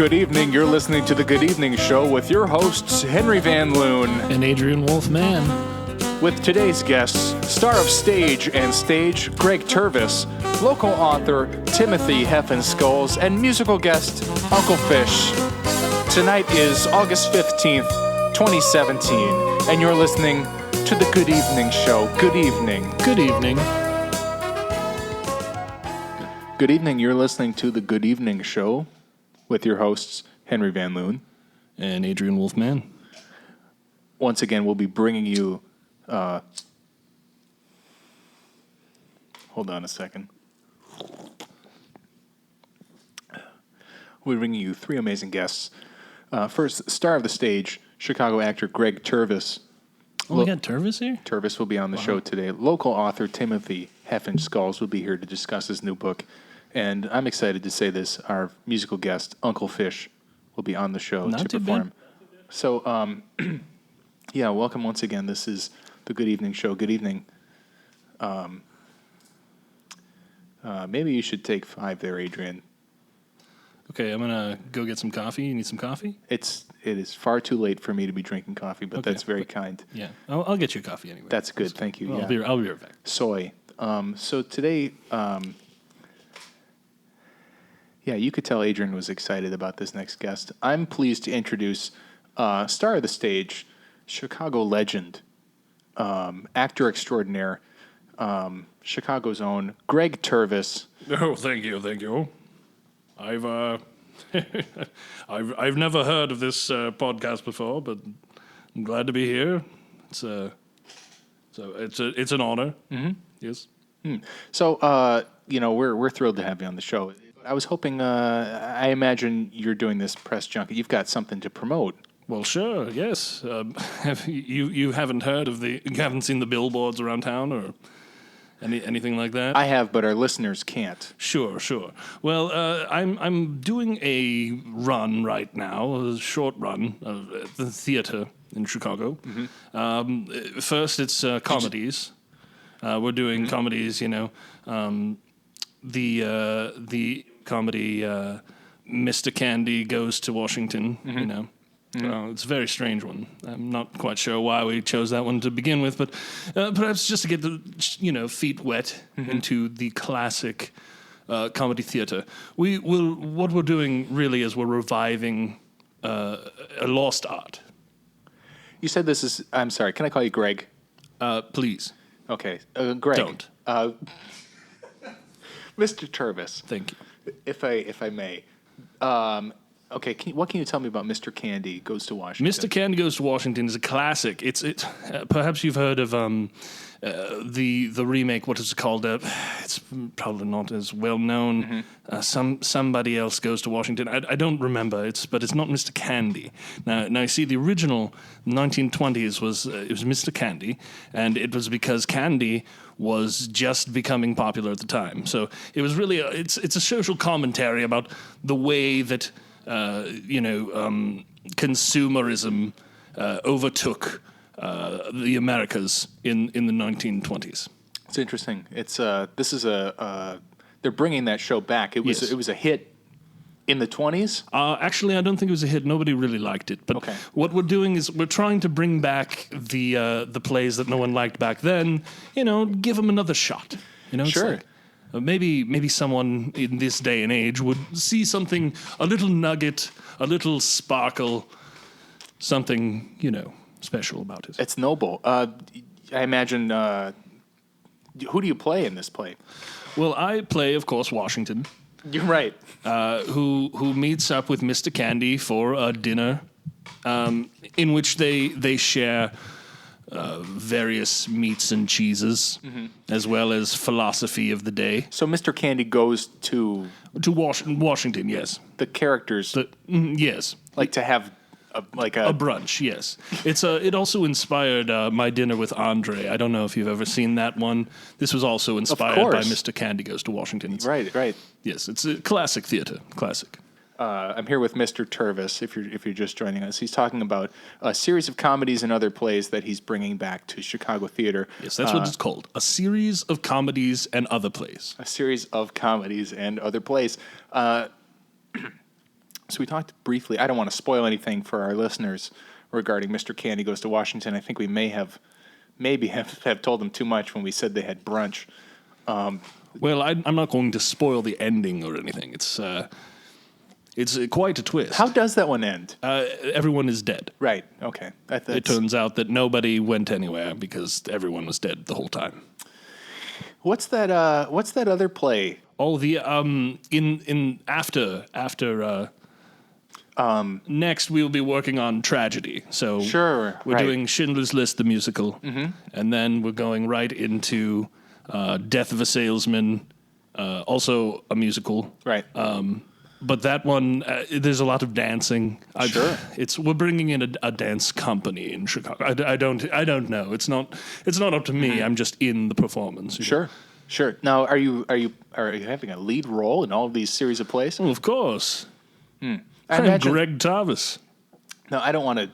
Good evening. You're listening to The Good Evening Show with your hosts, Henry Van Loon and Adrian Mann. With today's guests, star of stage and stage, Greg Tervis, local author, Timothy Heffenskullz, and musical guest, Uncle Fish. Tonight is August 15th, 2017, and you're listening to The Good Evening Show. Good evening. Good evening. Good evening. You're listening to The Good Evening Show with your hosts, Henry Van Loon and Adrian Mann. Once again, we'll be bringing you... hold on a second. We're bringing you three amazing guests. First, star of the stage, Chicago actor Greg Tervis. Oh, we got Tervis here? Tervis will be on the show today. Local author Timothy Heffenskullz will be here to discuss his new book. And I'm excited to say this, our musical guest, Uncle Fish, will be on the show to perform. Bad. So, yeah, welcome once again. This is The Good Evening Show. Good evening. Maybe you should take 5 there, Adrian. Okay, I'm going to go get some coffee. You need some coffee? It is far too late for me to be drinking coffee, but that's very kind. Yeah, I'll get you a coffee anyway. That's good, thank you. Well, yeah. I'll be right back. Soy. So today, yeah, you could tell Adrian was excited about this next guest. I'm pleased to introduce star of the stage, Chicago legend, actor extraordinaire, Chicago's own Greg Tervis. Oh, thank you. I've never heard of this podcast before, but I'm glad to be here. It's an honor. Mm-hmm. Yes. So we're thrilled to have you on the show. I was hoping. I imagine you're doing this press junket. You've got something to promote. Well, sure. Yes. You haven't heard of you haven't seen the billboards around town or anything like that? I have, but our listeners can't. Sure. Well, I'm doing a run right now, a short run at the theater in Chicago. Mm-hmm. First, it's comedies. We're doing comedies. The comedy Mr. Candy Goes to Washington. Mm-hmm. It's a very strange one. I'm not quite sure why we chose that one to begin with, but perhaps just to get the feet wet into the classic comedy theater. What we're doing really is we're reviving a lost art. You said this is. I'm sorry. Can I call you Greg? Please. Okay, Greg. Don't. Mr. Tervis. Thank you. If I may. Okay, what can you tell me about Mr. Candy Goes to Washington? Mr. Candy Goes to Washington is a classic. It's perhaps you've heard of the remake. What is it called? It's probably not as well known. Somebody Else Goes to Washington. I don't remember. But it's not Mr. Candy. Now you see the original 1920s was Mr. Candy, and it was because candy was just becoming popular at the time. So it was really it's a social commentary about the way that consumerism overtook the Americas in the 1920s. It's interesting. It's they're bringing that show back. It was a hit in the 20s. Actually, I don't think it was a hit. Nobody really liked it. But What we're doing is we're trying to bring back the plays that no one liked back then. Give them another shot. Sure. Maybe someone in this day and age would see something, a little nugget, a little sparkle, something, special about it. It's noble. I imagine, who do you play in this play? Well, I play, of course, Washington. You're right. Who meets up with Mr. Candy for a dinner in which they share various meats and cheeses, as well as philosophy of the day. So Mr. Candy goes to Washington, yes. The characters, yes, like to have a brunch. Yes, it also inspired My Dinner with Andre. I don't know if you've ever seen that one. This was also inspired by Mr. Candy Goes to Washington. Right. Yes, it's a classic theater. Classic. I'm here with Mr. Tervis, if you're just joining us. He's talking about a series of comedies and other plays that he's bringing back to Chicago theater. Yes, that's what it's called. A series of comedies and other plays. A series of comedies and other plays. So we talked briefly. I don't want to spoil anything for our listeners regarding Mr. Candy Goes to Washington. I think we maybe have told them too much when we said they had brunch. Well, I'm not going to spoil the ending or anything. It's quite a twist. How does that one end? Everyone is dead. Right. Okay. It turns out that nobody went anywhere because everyone was dead the whole time. What's that other play? Oh, the after. Next, we'll be working on tragedy. So Sure, we're right. doing Schindler's List, the musical, and then we're going right into Death of a Salesman, also a musical. Right. But that one, there's a lot of dancing. Sure. We're bringing in a dance company in Chicago. I don't know. It's not up to me. I'm just in the performance. Sure. Now, are you having a lead role in all of these series of plays? Well, of course. I I'm imagine. Greg Tervis. Now, I don't want to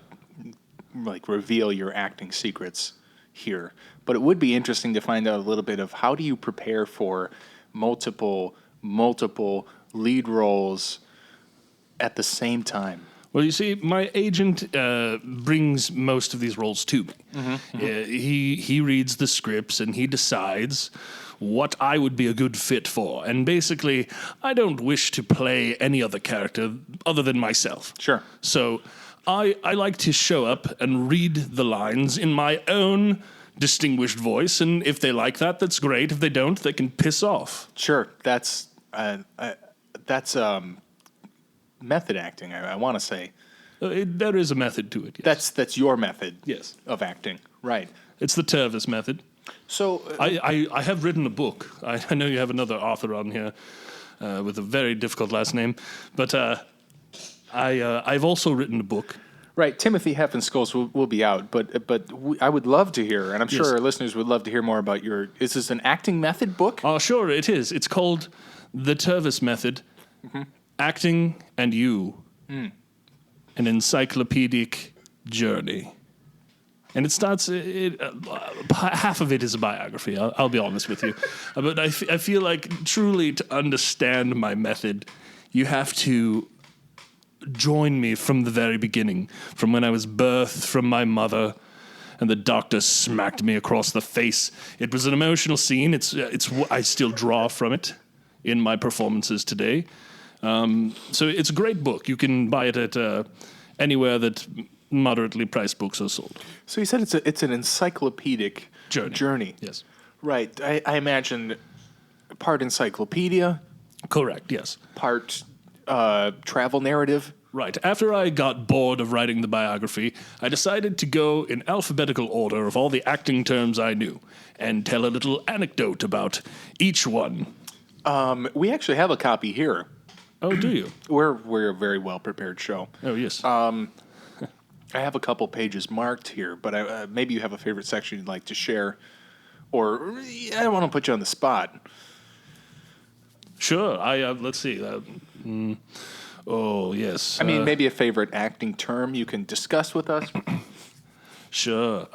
reveal your acting secrets here, but it would be interesting to find out a little bit of how do you prepare for multiple lead roles at the same time. Well, you see, my agent brings most of these roles to me. He reads the scripts and he decides what I would be a good fit for. And basically, I don't wish to play any other character other than myself. Sure. So I like to show up and read the lines in my own distinguished voice. And if they like that, that's great. If they don't, they can piss off. Sure. That's method acting, I want to say. There is a method to it, yes. That's your method Yes. of acting. Right. It's the Tervis method. So I have written a book. I know you have another author on here with a very difficult last name, but I've also written a book. right, Timothy Heffenskullz will be out, but I would love to hear, and I'm sure Yes. our listeners would love to hear more about is this an acting method book? Oh, sure, it is. It's called The Tervis Method, Acting and You, an Encyclopedic Journey. And it starts, half of it is a biography, I'll be honest with you. But I feel like truly to understand my method, you have to join me from the very beginning, from when I was birthed from my mother and the doctor smacked me across the face. It was an emotional scene. I still draw from it in my performances today. So it's a great book. You can buy it at anywhere that moderately priced books are sold. So you said it's an encyclopedic journey. Yes. Right. I imagine part encyclopedia, Correct, yes. part travel narrative. Right. After I got bored of writing the biography, I decided to go in alphabetical order of all the acting terms I knew and tell a little anecdote about each one. We actually have a copy here. Oh, do you? We're a very well prepared show. Oh, yes. I have a couple pages marked here, but maybe you have a favorite section you'd like to share, or I don't want to put you on the spot. Sure. Let's see. Oh, yes. I mean, maybe a favorite acting term you can discuss with us. Sure.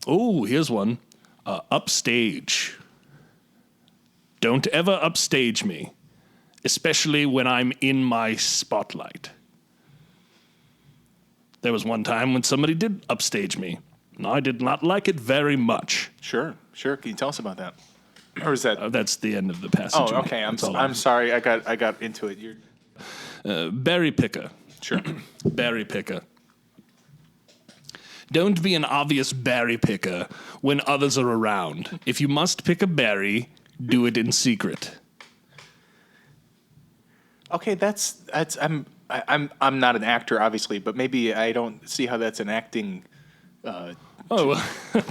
Here's one. Upstage. Don't ever upstage me, especially when I'm in my spotlight. There was one time when somebody did upstage me, and I did not like it very much. Sure. Can you tell us about that? Or is that? That's the end of the passage. Oh, okay. I'm sorry. I got into it. Berry picker. Sure. Berry picker. Don't be an obvious berry picker when others are around. If you must pick a berry, do it in secret. Okay, that's I'm not an actor, obviously, but maybe I don't see how that's an acting.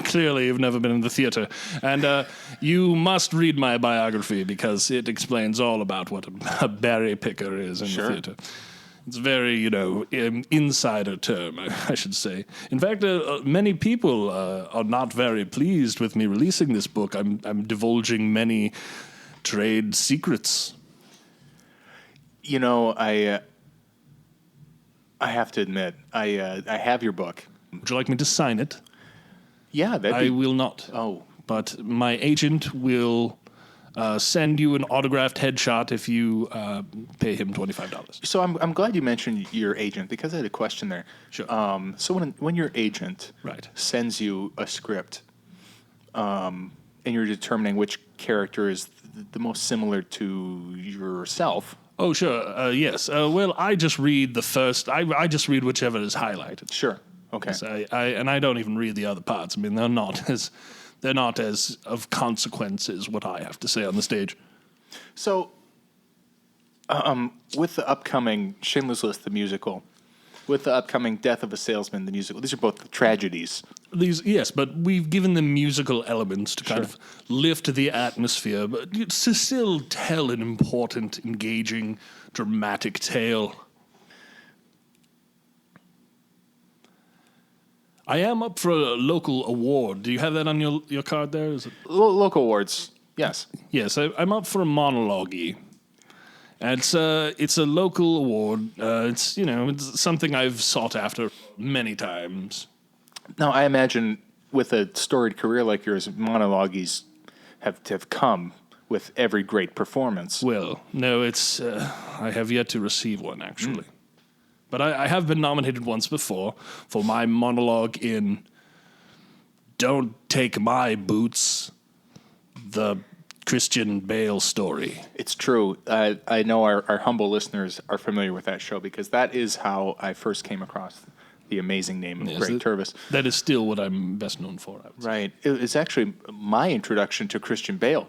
Clearly you've never been in the theater. And you must read my biography because it explains all about what a berry picker is in the theater. It's a very, insider term, I should say. In fact, many people are not very pleased with me releasing this book. I'm divulging many trade secrets. I have to admit, I have your book. Would you like me to sign it? Yeah, I will not. Oh. But my agent will send you an autographed headshot if you pay him $25. So I'm glad you mentioned your agent because I had a question there. Sure. So when your agent Right. sends you a script, and you're determining which character is the most similar to yourself. Oh, sure. Yes. Well, I just read the first. I just read whichever is highlighted. Sure. Okay. Yes, I don't even read the other parts. I mean, they're not as of consequence as what I have to say on the stage. So, with the upcoming Schindler's List, the musical, with the upcoming Death of a Salesman, the musical, these are both tragedies. Yes, but we've given them musical elements to kind of lift the atmosphere, but to still tell an important, engaging, dramatic tale. I am up for a local award. Do you have that on your card there? Is it? Local awards, yes. Yes, I'm up for a monologue-y. And it's a local award. It's something I've sought after many times. Now, I imagine with a storied career like yours, monologues have come with every great performance. Well, no, it's I have yet to receive one, actually. But I have been nominated once before for my monologue in Don't Take My Boots, the Christian Bale story. It's true. I know our humble listeners are familiar with that show because that is how I first came across the amazing name of Greg Tervis. That is still what I'm best known for, I would say. Right. It's actually my introduction to Christian Bale.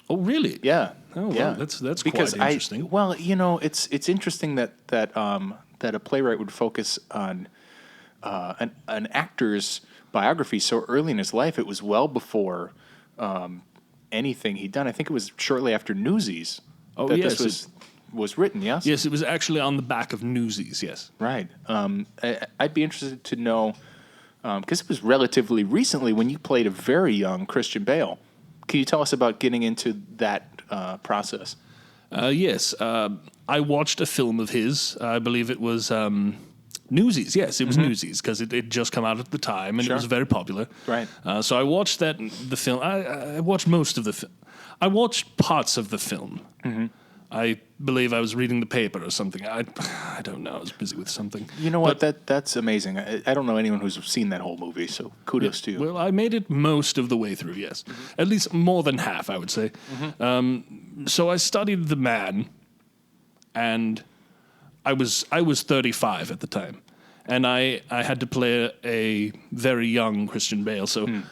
Oh, really? Yeah. Oh, yeah. Well, that's because quite interesting. It's interesting that a playwright would focus on an actor's biography so early in his life. It was well before anything he'd done. I think it was shortly after Newsies that this was written, yes? Yes, it was actually on the back of Newsies, yes. Right. I'd be interested to know, because it was relatively recently when you played a very young Christian Bale. Can you tell us about getting into that process? Yes. I watched a film of his. I believe it was Newsies. Yes, it was Newsies because it had just come out at the time and it was very popular. Right. So I watched the film. I watched most of the film. I watched parts of the film. Mm-hmm. I believe I was reading the paper or something. I don't know. I was busy with something. You know what? That's amazing. I don't know anyone who's seen that whole movie, so kudos to you. Well, I made it most of the way through, yes. Mm-hmm. At least more than half, I would say. Mm-hmm. So I studied the man, and I was 35 at the time. And I had to play a very young Christian Bale, so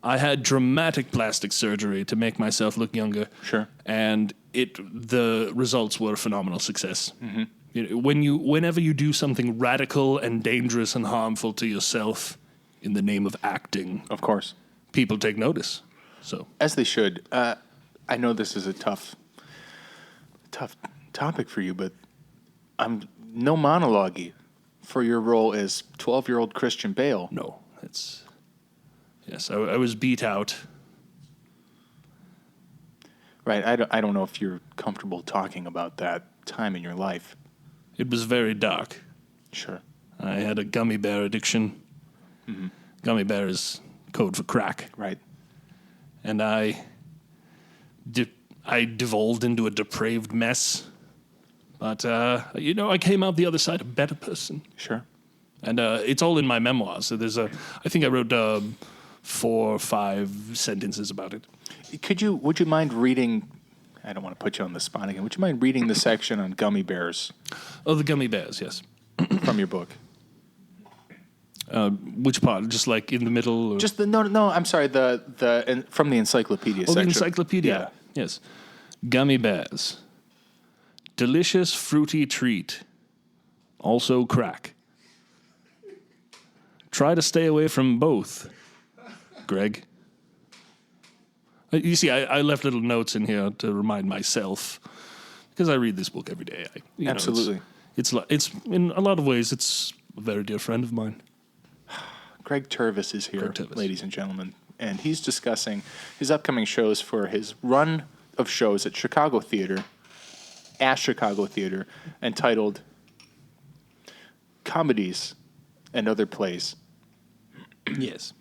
I had dramatic plastic surgery to make myself look younger. Sure. And the results were a phenomenal success. Mm-hmm. Whenever you do something radical and dangerous and harmful to yourself in the name of acting, of course, people take notice. So as they should. I know this is a tough topic for you, but I'm no monologue for your role as 12-year-old Christian Bale. No, yes, I was beat out. Right. I don't know if you're comfortable talking about that time in your life. It was very dark. Sure. I had a gummy bear addiction. Mm-hmm. Gummy bear is code for crack. Right. And I devolved into a depraved mess. But, I came out the other side a better person. Sure. And it's all in my memoirs. So I think I wrote 4 or 5 sentences about it. Would you mind reading, I don't want to put you on the spot again, would you mind reading the section on gummy bears? Oh, the gummy bears, yes. From your book. Which part? Just like in the middle? Or? Just no, I'm sorry, from the encyclopedia section. Oh, the encyclopedia, yeah. Yes. Gummy bears. Delicious fruity treat. Also crack. Try to stay away from both, Greg. You see, I left little notes in here to remind myself, because I read this book every day. Absolutely. It's in a lot of ways, it's a very dear friend of mine. Greg Tervis is here, ladies and gentlemen, and he's discussing his upcoming shows for his run of shows at Chicago Theater, entitled Comedies and Other Plays. Yes.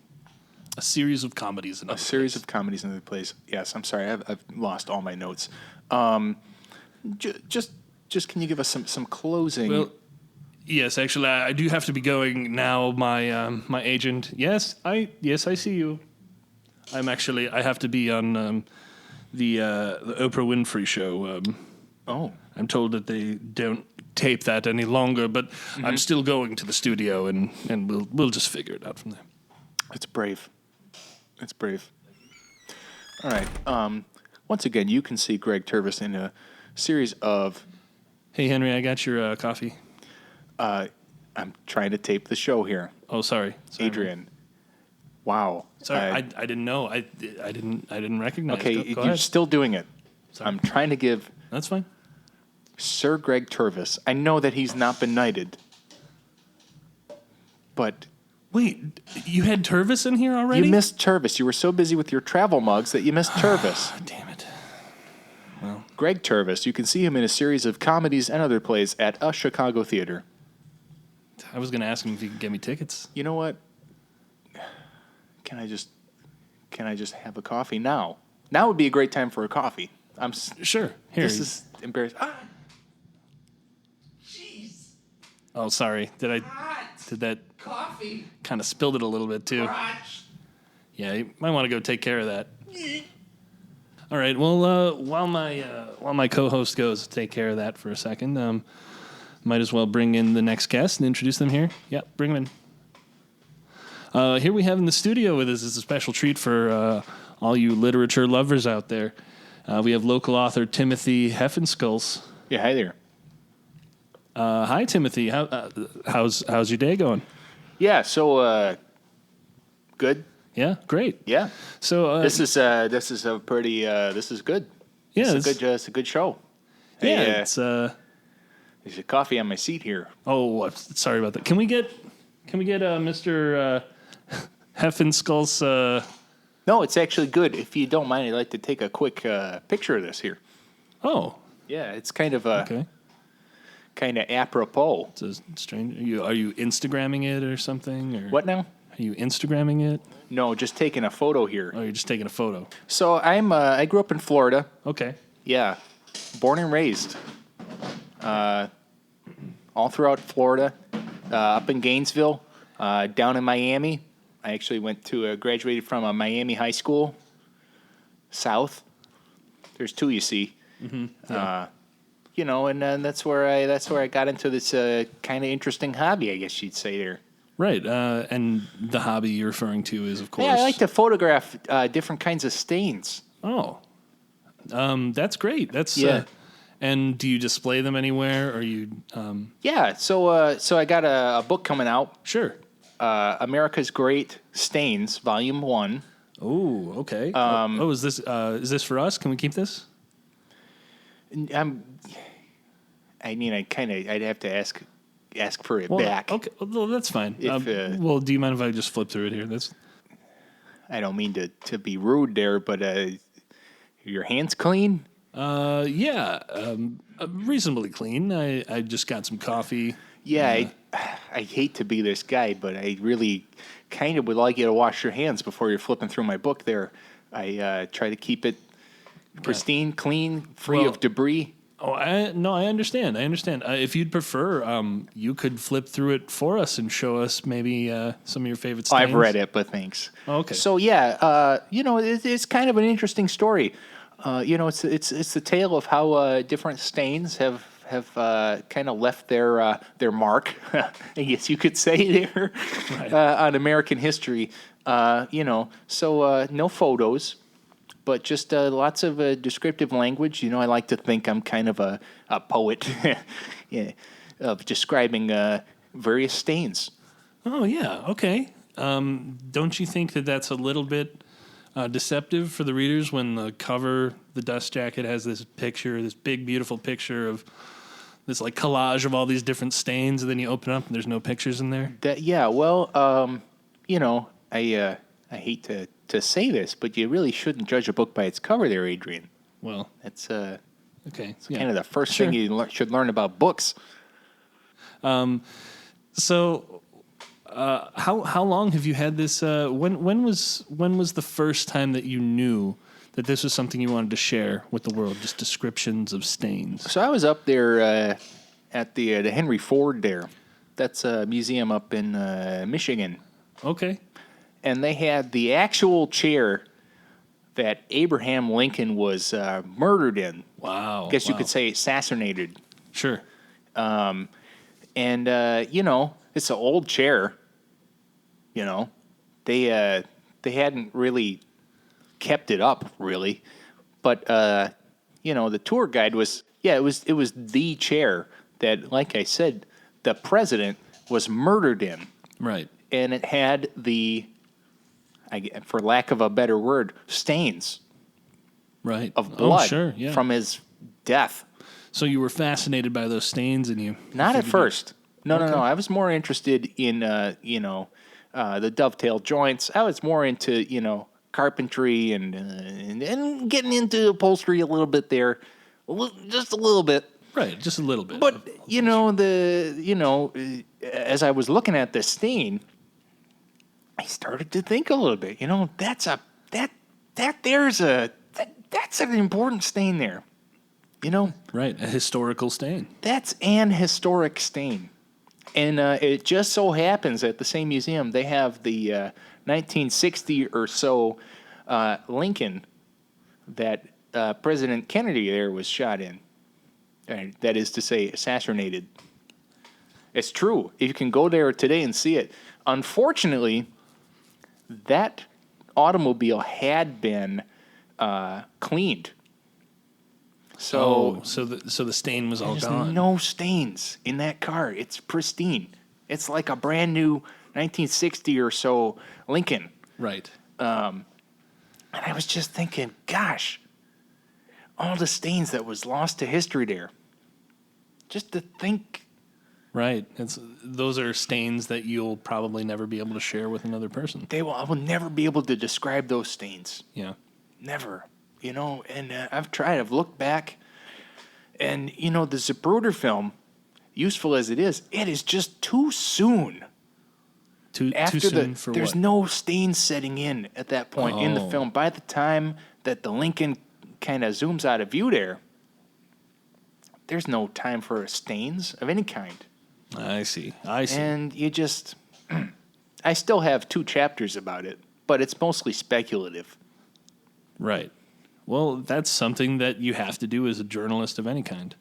A series of comedies. A series of comedies in the place. Yes, I'm sorry. I've lost all my notes. Just can you give us some closing? Well, yes, actually, I do have to be going now. My agent. Yes, I see you. I have to be on the Oprah Winfrey show. I'm told that they don't tape that any longer, but I'm still going to the studio, and we'll just figure it out from there. That's brave. That's brave. All right. Once again, you can see Greg Tervis in a series of... Hey, Henry, I got your coffee. I'm trying to tape the show here. Oh, sorry. Adrian. Wow. Sorry, I didn't know. I didn't recognize. Okay, Go you're ahead. still doing it. Sorry. I'm trying to give That's fine. Sir Greg Tervis. I know that he's not been knighted, but... Wait, you had Tervis in here already? You missed Tervis. You were so busy with your travel mugs that you missed Tervis. Damn it. Well, Greg Tervis. You can see him in a series of comedies and other plays at a Chicago theater. I was going to ask him if he could get me tickets. You know what? Can I just have a coffee now? Now would be a great time for a coffee. Sure. Here. This is embarrassing. Jeez. Oh, sorry. Did that Coffee. kind of spilled it a little bit too? Crotch. Yeah, you might want to go take care of that. All right. Well, while my co-host goes to take care of that for a second, might as well bring in the next guest and introduce them here. Yeah, bring them in. Here we have in the studio with us is a special treat for all you literature lovers out there. We have local author Timothy Heffenskullz. Yeah, hi there. Hi, Timothy. How's your day going? Yeah, so good. Yeah, great. Yeah. So This is a pretty this is good. Yeah, it's a good show. Yeah, Hey, it's there's a coffee on my seat here. Oh, sorry about that. Can we get Mr. Heffenskullz? No, it's actually good. If you don't mind, I'd like to take a quick picture of this here. Oh, Yeah, it's kind of okay. kind of apropos. It's a strange. Are you Instagramming it or something? Or What now? Are you Instagramming it? No, just taking a photo here. Oh, you're just taking a photo. So I grew up in Florida. Okay. Yeah, born and raised. All throughout Florida, up in Gainesville, down in Miami. I actually went to graduated from a Miami high school. South. There's two, you see. Mm-hmm. Yeah. And then that's where I got into this kind of interesting hobby, I guess you'd say there. Right. And the hobby you're referring to is, of course. Yeah, I like to photograph different kinds of stains. Oh. That's great. That's Yeah. And do you display them anywhere, or you? Yeah, so I got a book coming out, Sure. America's Great Stains, Volume 1. Oh, okay. Is this for us? Can we keep this? I'd have to ask for it Well, back. Okay, well, that's fine. If, well, do you mind if I just flip through it here? That's. I don't mean to be rude there, but your hands clean? Yeah, reasonably clean. I just got some coffee. Yeah, I hate to be this guy, but I really kind of would like you to wash your hands before you're flipping through my book there. I try to keep it pristine, clean, free of debris. Oh, I understand. If you'd prefer, you could flip through it for us and show us maybe some of your favorite stains. I've read it, but thanks. Oh, okay. So yeah, it's kind of an interesting story. It's the tale of how different stains have kind of left their mark, I guess you could say there, Right. On American history. So no photos, but just lots of descriptive language. I like to think I'm kind of a poet yeah, of describing various stains. Oh yeah, okay. Don't you think that that's a little bit deceptive for the readers when the cover, the dust jacket, has this picture, this big, beautiful picture of this like collage of all these different stains, and then you open up and there's no pictures in there? I hate to say this, but you really shouldn't judge a book by its cover there, Adrian. Well, That's okay. kind of the first Sure. thing you should learn about books. So How long have you had this? When was the first time that you knew that this was something you wanted to share with the world? Just descriptions of stains. So I was up there at the Henry Ford there. That's a museum up in Michigan. Okay. And they had the actual chair that Abraham Lincoln was murdered in. Wow. I guess you could say assassinated. Sure. And, it's an old chair. They hadn't really kept it up, really. But, the tour guide was, it was the chair that, like I said, the president was murdered in. Right. And it had for lack of a better word, stains right. of blood yeah. from his death. So you were fascinated by those stains, and you not at first. No. I was more interested in the dovetail joints. I was more into carpentry and getting into upholstery a little bit there, just a little bit. Right, just a little bit. But as I was looking at this stain, I started to think a little bit. That's an important stain there. Right, a historical stain. That's an historic stain. And it just so happens at the same museum, they have the 1960 or so Lincoln that President Kennedy there was shot in. That is to say, assassinated. It's true. You can go there today and see it. Unfortunately, that automobile had been cleaned. So the stain was all there's gone. no stains in that car. It's pristine. It's like a brand new 1960 or so Lincoln. Right. And I was just thinking, gosh, all the stains that was lost to history there. Just to think. Right. Those are stains that you'll probably never be able to share with another person. I will never be able to describe those stains. Yeah. Never. And I've looked back, and, the Zapruder film, useful as it is just too soon. Too soon for there's what? no stains setting in at that point in the film. By the time that the Lincoln kind of zooms out of view there, there's no time for stains of any kind. I see. And you just... I still have 2 chapters about it, but it's mostly speculative. Right. Well, that's something that you have to do as a journalist of any kind.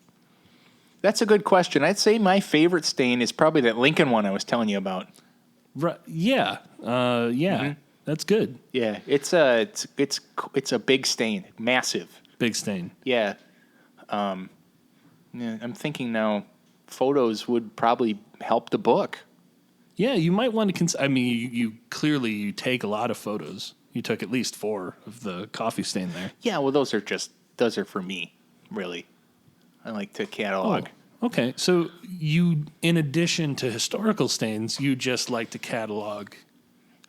That's a good question. I'd say my favorite stain is probably that Lincoln one I was telling you about. Right. Yeah. Mm-hmm. That's good. Yeah. It's a big stain. Massive. Big stain. Yeah. I'm thinking now photos would probably help the book. Yeah, you might want to you clearly take a lot of photos. You took at least 4 of the coffee stain there. Yeah, well, those are for me, really. I like to catalog. Oh, okay. So you, in addition to historical stains, you just like to catalog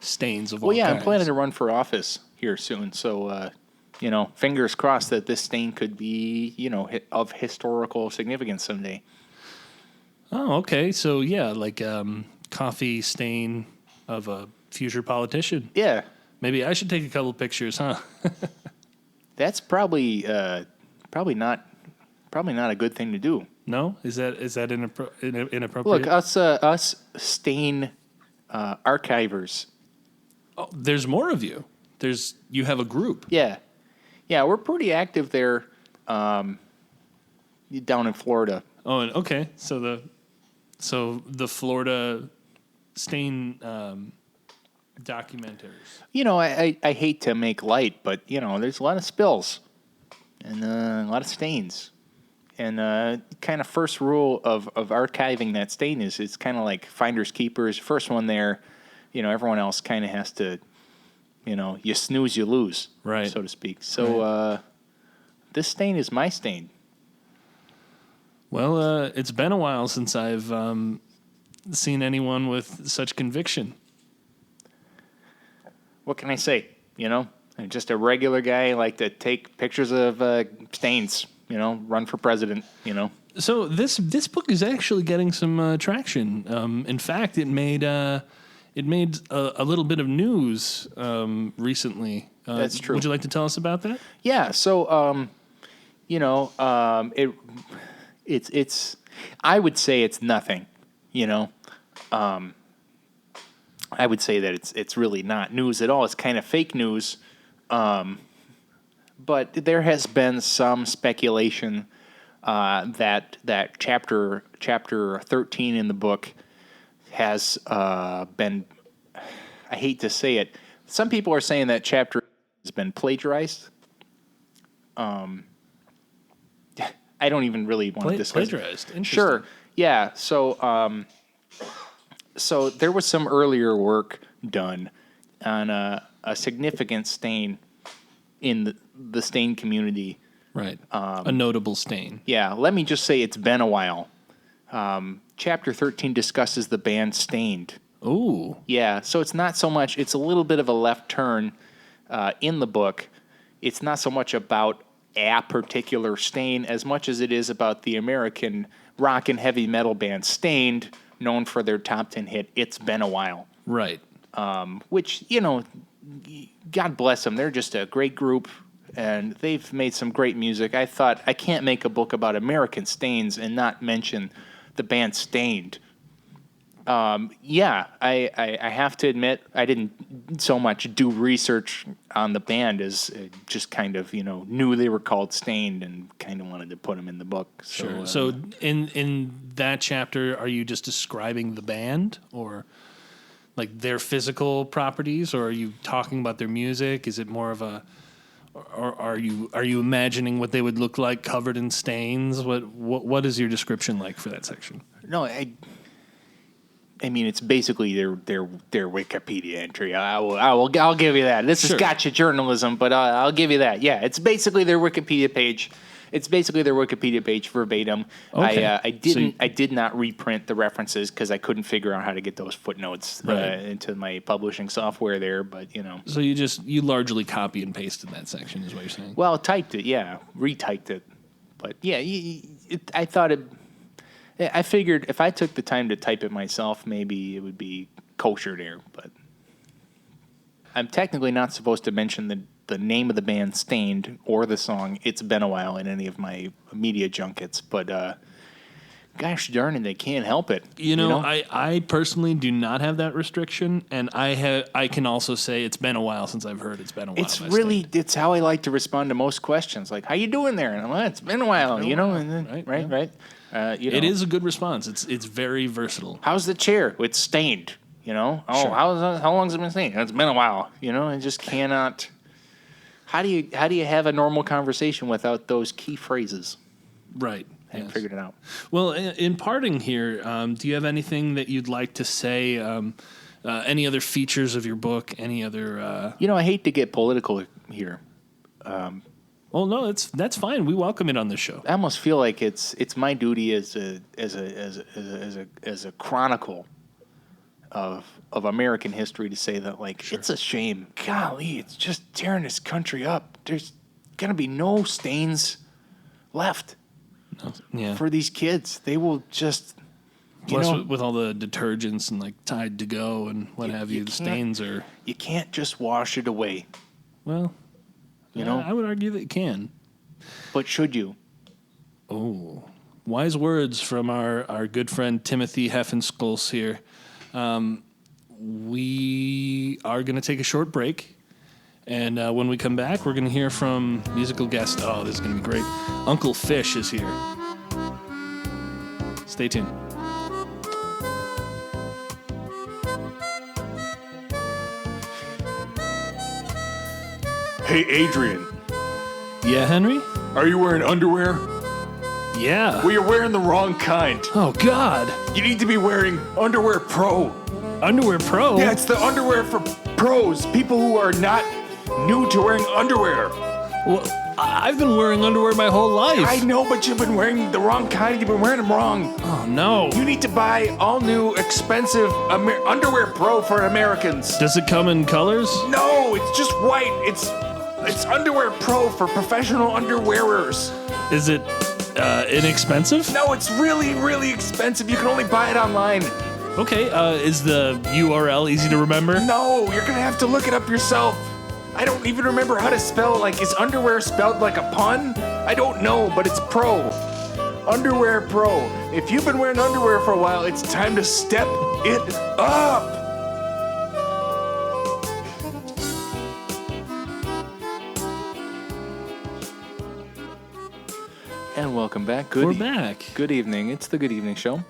stains of all kinds. I'm planning to run for office here soon, so fingers crossed that this stain could be, of historical significance someday. Oh, okay. So yeah, like coffee stain of a future politician. Yeah. Maybe I should take a couple pictures, huh? That's probably not a good thing to do. No? Is that inappropriate? Look, us stain archivers. Oh, there's more of you. You have a group. Yeah, we're pretty active there, down in Florida. Oh, okay. So the Florida stain documenters. I hate to make light, but there's a lot of spills and a lot of stains. And kind of first rule of archiving that stain is it's kind of like finders keepers. First one there, everyone else kind of has to, you snooze, you lose, right, so to speak. So this stain is my stain. Well, it's been a while since I've seen anyone with such conviction. What can I say? I'm just a regular guy. I like to take pictures of stains. Run for president. So this book is actually getting some traction. In fact, it made it made a little bit of news recently. That's true. Would you like to tell us about that? Yeah. So, it's. I would say it's nothing. I would say that it's really not news at all. It's kind of fake news. But there has been some speculation that chapter 13 in the book has been. I hate to say it. Some people are saying that chapter has been plagiarized. I don't even really want to discuss plagiarized. Interesting. Sure. Yeah. So there was some earlier work done on a significant stain in the stain community. Right. A notable stain. Yeah. Let me just say it's been a while. Chapter 13 discusses the band Stained. Ooh. Yeah. So it's not so much. It's a little bit of a left turn in the book. It's not so much about a particular stain as much as it is about the American rock and heavy metal band Stained, known for their top 10 hit, It's Been a While. Right. Which, God bless them. They're just a great group, and they've made some great music. I thought, I can't make a book about American stains and not mention the band Stained. I have to admit, I didn't so much do research on the band as just kind of, knew they were called Stained and kind of wanted to put them in the book. Sure. So in that chapter, are you just describing the band or like their physical properties, or are you talking about their music? Is it more of a, or are you imagining what they would look like covered in stains? What is your description like for that section? No, I mean, it's basically their Wikipedia entry. I'll give you that. This is gotcha journalism, but I'll give you that. Yeah, it's basically their Wikipedia page. It's basically their Wikipedia page verbatim. Okay. I did not reprint the references because I couldn't figure out how to get those footnotes into my publishing software there. But so you largely copy and pasted that section, is what you're saying? Well, typed it, yeah, retyped it, but yeah, I thought it. I figured if I took the time to type it myself, maybe it would be kosher there. But I'm technically not supposed to mention the name of the band Stained or the song It's Been a While in any of my media junkets. But gosh darn it, they can't help it. I personally do not have that restriction, and I can also say it's been a while since I've heard It's Been a While. It's how I like to respond to most questions. Like, how you doing there? And I'm like, it's been a while, And then, right. It is a good response. It's very versatile. How's the chair? It's stained. Sure. How long has it been stained? It's been a while. I just cannot. How do you have a normal conversation without those key phrases? Right. I haven't figured it out. Well, in parting here, do you have anything that you'd like to say? Any other features of your book? Any other? I hate to get political here. Well, no, that's fine. We welcome it on this show. I almost feel like it's my duty as a chronicle of American history to say that it's a shame. Golly, it's just tearing this country up. There's gonna be no stains left for these kids. They will just. Plus, with all the detergents and Tide to Go and what have you, the stains are. You can't just wash it away. Well. I would argue that you can. But should you? Oh, wise words from our good friend Timothy Heffenskullz here. We are going to take a short break. And when we come back, we're going to hear from musical guest. Oh, this is going to be great. Uncle Fish is here. Stay tuned. Hey, Adrian. Yeah, Henry? Are you wearing underwear? Yeah. Well, you're wearing the wrong kind. Oh, God. You need to be wearing Underwear Pro. Underwear Pro? Yeah, it's the underwear for pros. People who are not new to wearing underwear. Well, I've been wearing underwear my whole life. I know, but you've been wearing the wrong kind. You've been wearing them wrong. Oh, no. You need to buy all new, expensive Underwear Pro for Americans. Does it come in colors? No, it's just white. It's Underwear Pro for professional underwearers. Is it inexpensive? No, it's really, really expensive. You can only buy it online. Okay, is the URL easy to remember? No, you're gonna have to look it up yourself. I don't even remember how to spell, like, is underwear spelled like a pun? I don't know, but it's pro. Underwear pro. If you've been wearing underwear for a while, it's time to step it up. And welcome back. We're back. Good evening. It's the Good Evening Show.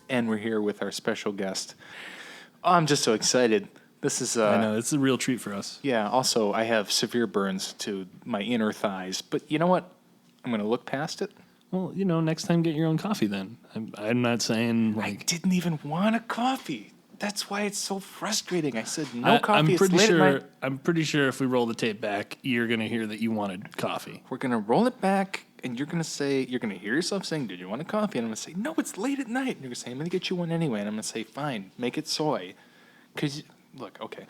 And we're here with our special guest. Oh, I'm just so excited. This is... I know, it's a real treat for us. Yeah, also, I have severe burns to my inner thighs. But you know what? I'm going to look past it. Well, next time get your own coffee then. I'm not saying, I didn't even want a coffee. That's why it's so frustrating. I said no coffee. I'm pretty it's late sure. at night. I'm pretty sure if we roll the tape back, you're gonna hear that you wanted coffee. We're going to roll it back, and you're going to hear yourself saying, did you want a coffee? And I'm going to say, no, it's late at night. And you're going to say, I'm going to get you one anyway. And I'm going to say, fine, make it soy. Because, look, okay.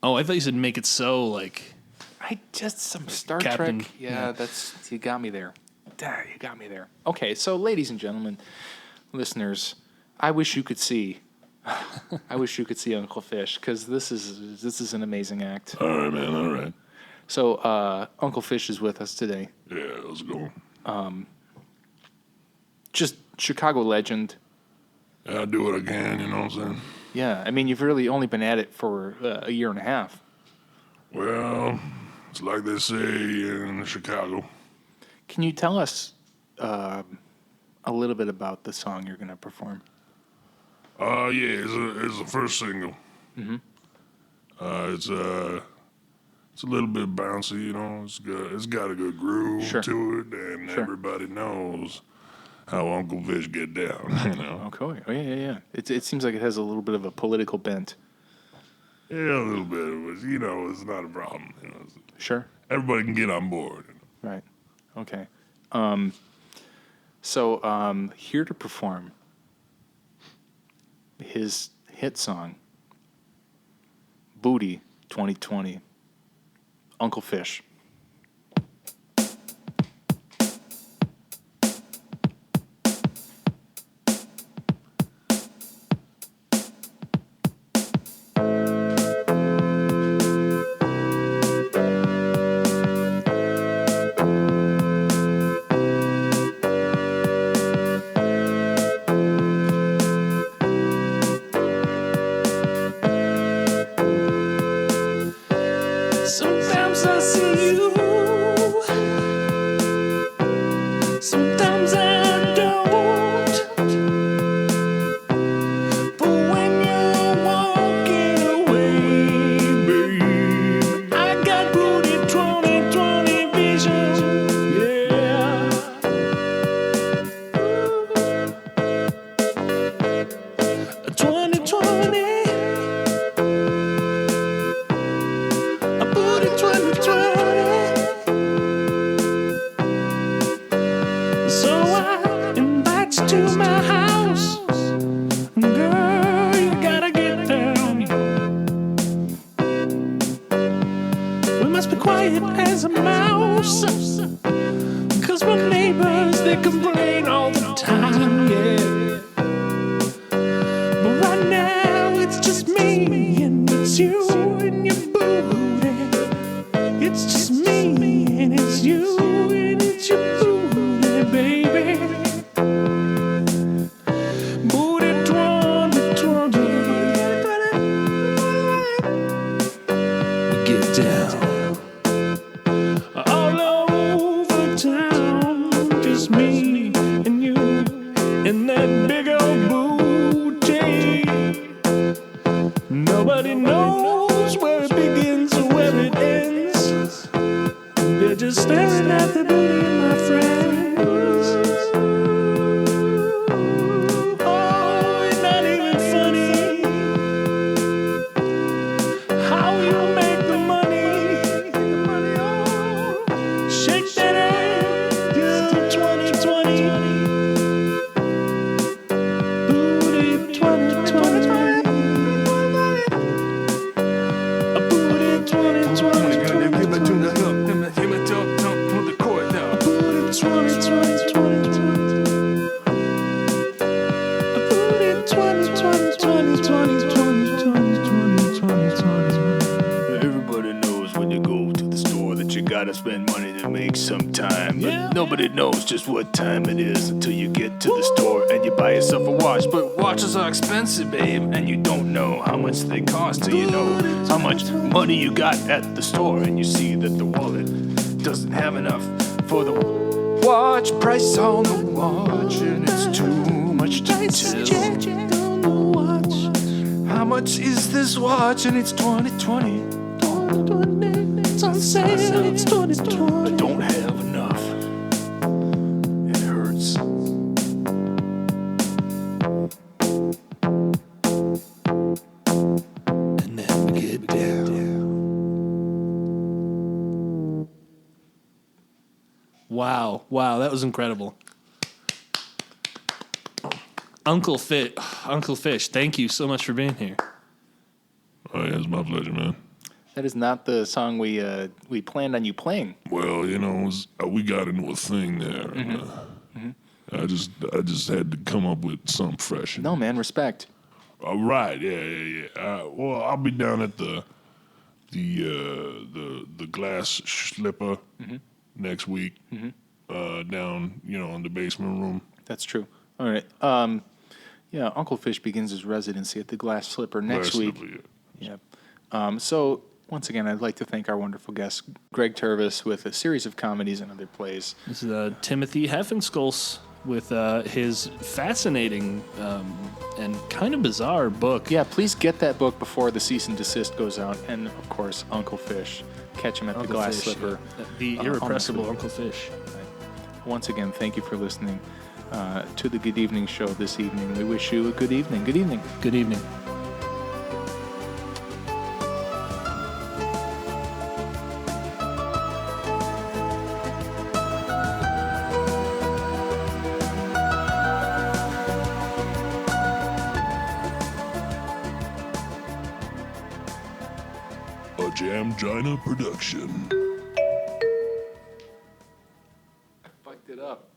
Oh, I thought you said make it so, like... I just, some Star Captain, Trek. Yeah, you got me there. You got me there. Okay, so ladies and gentlemen, listeners, I wish you could see Uncle Fish, because this is an amazing act. All right, man, all right. So Uncle Fish is with us today. Yeah, let's go. Just Chicago legend. Yeah, I do what I can, you know what I'm saying? Yeah, I mean, you've really only been at it for a year and a half. Well, it's like they say in Chicago. Can you tell us a little bit about the song you're going to perform? Yeah, it's the first single. Mm-hmm. It's a little bit bouncy, you know. It's got a good groove to it, and everybody knows how Uncle Fish get down, you know. Okay. Oh, yeah. It seems like it has a little bit of a political bent. Yeah, a little bit, but, it's not a problem. Sure. Everybody can get on board. Right. Okay. So here to perform his hit song, Booty 2020, Uncle Fish. Sometimes I see you, sometimes I don't. But when you're walking away, babe, I got booty 2020 vision, yeah. 2020. So I invite you to my house. Girl, you gotta get down. We must be quiet as a mouse, 'cause my neighbors, they complain all the time, yeah. But right now it's just me and it's you and your booty. It's just me and it's you and it's your booty, baby. Booty 2020. Get down. All over town, just me and you and that big old booty. Nobody knows where it begins or where it ends. They're just staring at the booty of my friends. Oh, it's not even funny how you make the money. Oh, shake that ass, till 2020. Booty 2020. A booty 2020. Booty gotta spend money to make some time. But nobody knows just what time it is until you get to the store and you buy yourself a watch. But watches are expensive, babe, and you don't know how much they cost till you know how much money you got at the store. And you see that the wallet doesn't have enough for the watch price on the watch, and it's too much to tell. How much is this watch? And it's 2020. It's on sale. It's 2020. I don't have enough. It hurts. And then we get down. Wow, that was incredible. Uncle Fish, thank you so much for being here. Oh, yeah, it's my pleasure, man. That is not the song we planned on you playing. Well, we got into a thing there. And, I just had to come up with something fresh. No, man, respect. All right, yeah. Well, I'll be down at the glass slipper next week. Down, in the basement room. That's true. All right. Yeah, Uncle Fish begins his residency at the Glass Slipper next week. Slipper, Yeah. So, once again, I'd like to thank our wonderful guest, Greg Tervis, with a series of comedies and other plays. This is Timothy Heffenskullz with his fascinating and kind of bizarre book. Yeah, please get that book before the cease and desist goes out. And, of course, Uncle Fish. Catch him at the Glass Slipper. Yeah. The irrepressible Uncle Fish. Once again, thank you for listening to the Good Evening Show this evening. We wish you a good evening. Good evening. Good evening. A Jamgina production. I fucked it up.